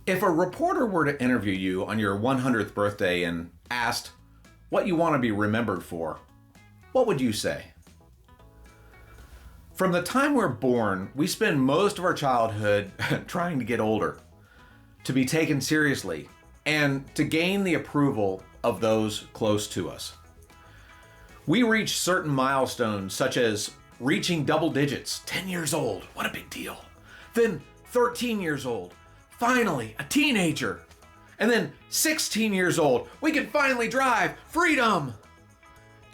If a reporter were to interview you on your 100th birthday and asked what you want to be remembered for, what would you say? From the time we're born, we spend most of our childhood trying to get older, to be taken seriously, and to gain the approval of those close to us. We reach certain milestones, such as reaching double digits, 10 years old, what a big deal. Then 13 years old, finally a teenager. And then 16 years old, we can finally drive, freedom.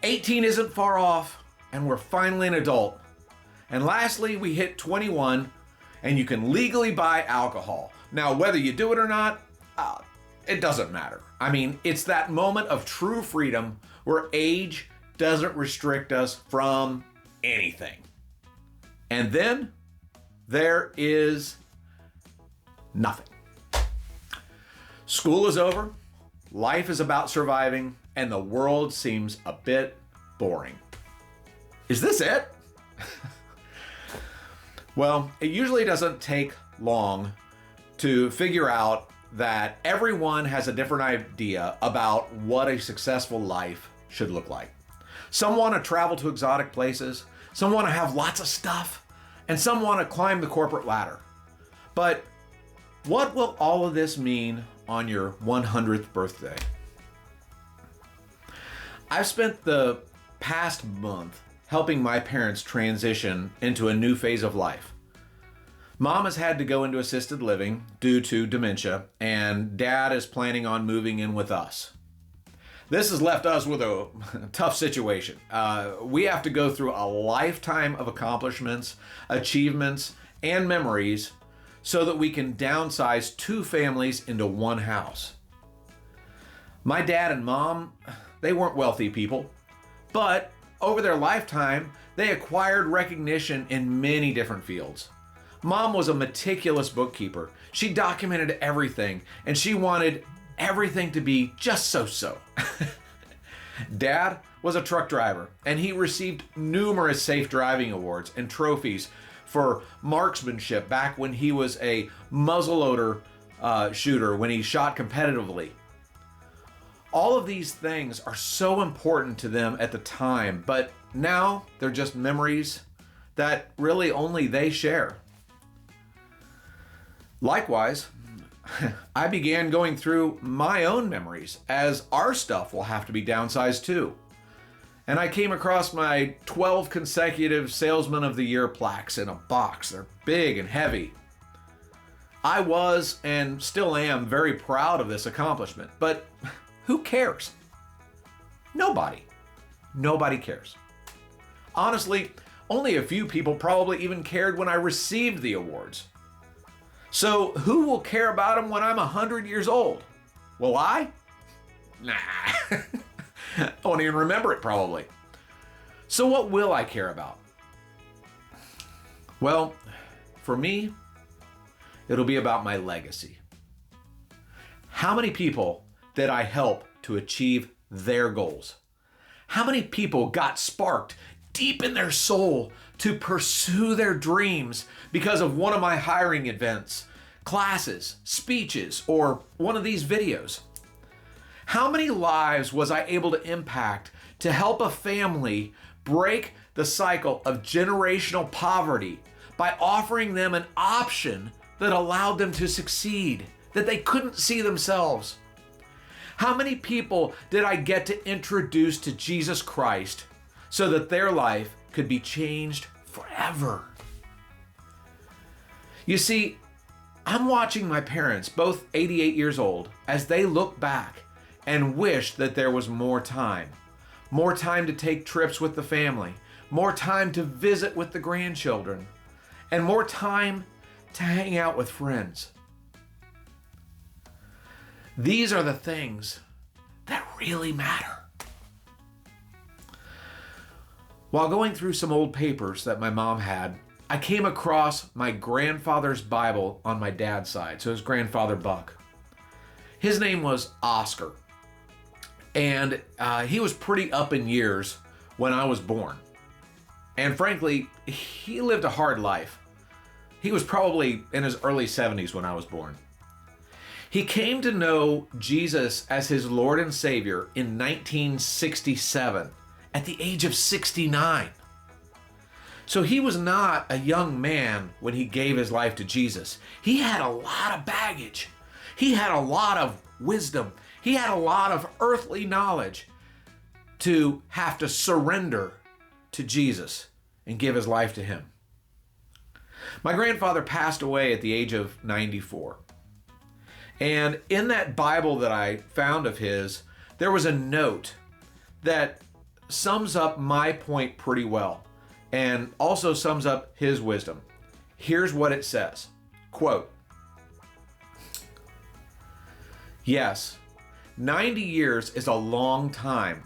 18 isn't far off, and we're finally an adult. And lastly, we hit 21, and you can legally buy alcohol. Now, whether you do it or not, it doesn't matter. I mean, it's that moment of true freedom where age doesn't restrict us from anything. And then there is nothing. School is over, life is about surviving, and the world seems a bit boring. Is this it? Well, it usually doesn't take long to figure out that everyone has a different idea about what a successful life should look like. Some want to travel to exotic places, some want to have lots of stuff, and some want to climb the corporate ladder. But what will all of this mean on your 100th birthday? I've spent the past month helping my parents transition into a new phase of life. Mom has had to go into assisted living due to dementia, and Dad is planning on moving in with us. This has left us with a tough situation. We have to go through a lifetime of accomplishments, achievements, and memories so that we can downsize two families into one house. My dad and mom, they weren't wealthy people, but over their lifetime, they acquired recognition in many different fields. Mom was a meticulous bookkeeper. She documented everything, and she wanted everything to be just so. Dad was a truck driver, and he received numerous safe driving awards and trophies for marksmanship back when he was a muzzleloader shooter when he shot competitively. All of these things are so important to them at the time, but now they're just memories that really only they share. Likewise, I began going through my own memories, as our stuff will have to be downsized too. And I came across my 12 consecutive Salesman of the Year plaques in a box. They're big and heavy. I was and still am very proud of this accomplishment, but who cares? Nobody. Nobody cares. Honestly, only a few people probably even cared when I received the awards. So who will care about them when I'm 100 years old? Will I? Nah. I won't even remember it probably. So what will I care about? Well, for me, it'll be about my legacy. How many people did I help to achieve their goals? How many people got sparked deep in their soul to pursue their dreams because of one of my hiring events, classes, speeches, or one of these videos? How many lives was I able to impact to help a family break the cycle of generational poverty by offering them an option that allowed them to succeed, that they couldn't see themselves? How many people did I get to introduce to Jesus Christ so that their life could be changed forever? You see, I'm watching my parents, both 88 years old, as they look back and wish that there was more time to take trips with the family, more time to visit with the grandchildren, and more time to hang out with friends. These are the things that really matter. While going through some old papers that my mom had, I came across my grandfather's Bible on my dad's side, so his grandfather Buck. His name was Oscar, and he was pretty up in years when I was born. And frankly, he lived a hard life. He was probably in his early 70s when I was born. He came to know Jesus as his Lord and Savior in 1967 at the age of 69. So he was not a young man when he gave his life to Jesus. He had a lot of baggage. He had a lot of wisdom. He had a lot of earthly knowledge to have to surrender to Jesus and give his life to him. My grandfather passed away at the age of 94. And in that Bible that I found of his, there was a note that sums up my point pretty well and also sums up his wisdom. Here's what it says, quote, "Yes, 90 years is a long time,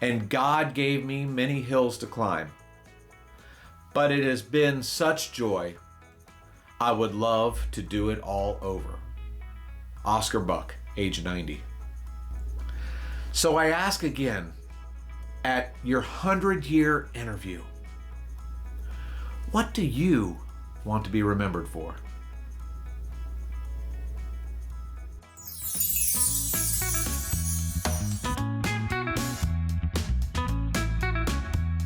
and God gave me many hills to climb. But it has been such joy, I would love to do it all over." Oscar Buck, age 90. So I ask again, at your 100-year interview, what do you want to be remembered for?